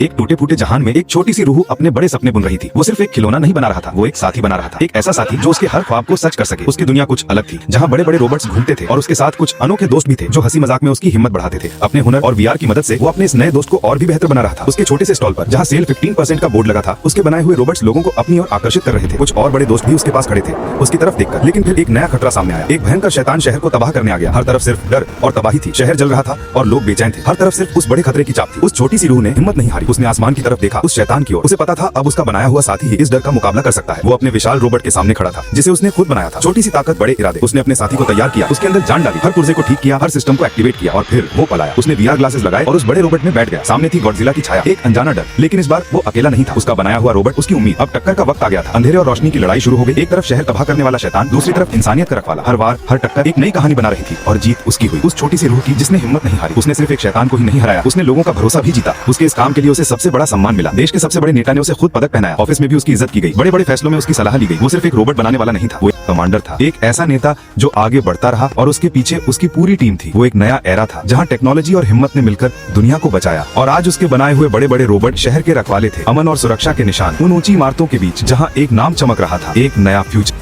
एक टूटे फूटे जहान में एक छोटी सी रूह अपने बड़े सपने बुन रही थी। वो सिर्फ एक खिलौना नहीं बना रहा था, वो एक साथी बना रहा था। एक ऐसा साथी जो उसके हर ख्वाब को सच कर सके। उसकी दुनिया कुछ अलग थी, जहाँ बड़े बड़े रोबोट्स घूमते थे और उसके साथ कुछ अनोखे दोस्त भी थे जो हंसी मजाक में उसकी हिम्मत बढ़ाते थे। अपने हुनर और वीआर की मदद से वो अपने इस नए दोस्त को और भी बेहतर बना रहा था। उसके छोटे से स्टॉल पर जहाँ सेल 15% का बोर्ड लगा था, उसके बनाए हुए रोबोट्स लोगों को अपनी ओर आकर्षित कर रहे थे। कुछ और बड़े दोस्त भी उसके पास खड़े थे उसकी तरफ देखकर। लेकिन फिर एक नया खतरा सामने आया। एक भयंकर शैतान शहर को तबाह करने आ गया। हर तरफ सिर्फ डर और तबाही थी। शहर जल रहा था और लोग बेचैन थे। हर तरफ सिर्फ उस बड़े खतरे की चाप थी। उस छोटी सी रूह ने हिम्मत नहीं हारी। उसने आसमान की तरफ देखा, उस शैतान की ओर। उसे पता था अब उसका बनाया हुआ साथी ही इस डर का मुकाबला कर सकता है। वो अपने विशाल रोबोट के सामने खड़ा था जिसे उसने खुद बनाया था। छोटी सी ताकत, बड़े इरादे। उसने अपने साथी को तैयार किया, उसके अंदर जान डाली, हर पुर्जे को ठीक किया, हर सिस्टम को एक्टिवेट किया और फिर वो पलाया। उसने वीआर ग्लासेस लगाए और उस बड़े रोबोट में बैठ गया। सामने थी गॉडजिला की छाया, एक अनजाना डर। लेकिन इस बार वो अकेला नहीं था। उसका बनाया हुआ रोबोट उसकी उम्मीद। अब टक्कर का वक्त आ गया था। अंधेरे और रोशनी की लड़ाई शुरू हो गई। एक तरफ शहर तबाह करने वाला शैतान, दूसरी तरफ इंसानियत का रखवाला। हर वार, हर टक्कर एक नई कहानी बना रही थी और जीत उसकी हुई। उस छोटी सी रूह की जिसने हिम्मत नहीं हारी। उसने सिर्फ एक शैतान को ही नहीं हराया, उसने लोगों का भरोसा भी जीता। उसके इस काम के लिए उसे सबसे बड़ा सम्मान मिला। देश के सबसे बड़े नेता ने उसे खुद पदक पहनाया। ऑफिस में भी उसकी इज्जत की गई। बड़े बड़े फैसलों में उसकी सलाह ली गई। वो सिर्फ एक रोबोट बनाने वाला नहीं था, वो एक कमांडर था। एक ऐसा नेता जो आगे बढ़ता रहा और उसके पीछे उसकी पूरी टीम थी। वो एक नया एरा था जहाँ टेक्नोलॉजी और हिम्मत ने मिलकर दुनिया को बचाया। और आज उसके बनाए हुए बड़े बड़े रोबोट शहर के रखवाले थे, अमन और सुरक्षा के निशान उन ऊंची इमारतों के बीच जहाँ एक नाम चमक रहा था, एक नया फ्यूचर।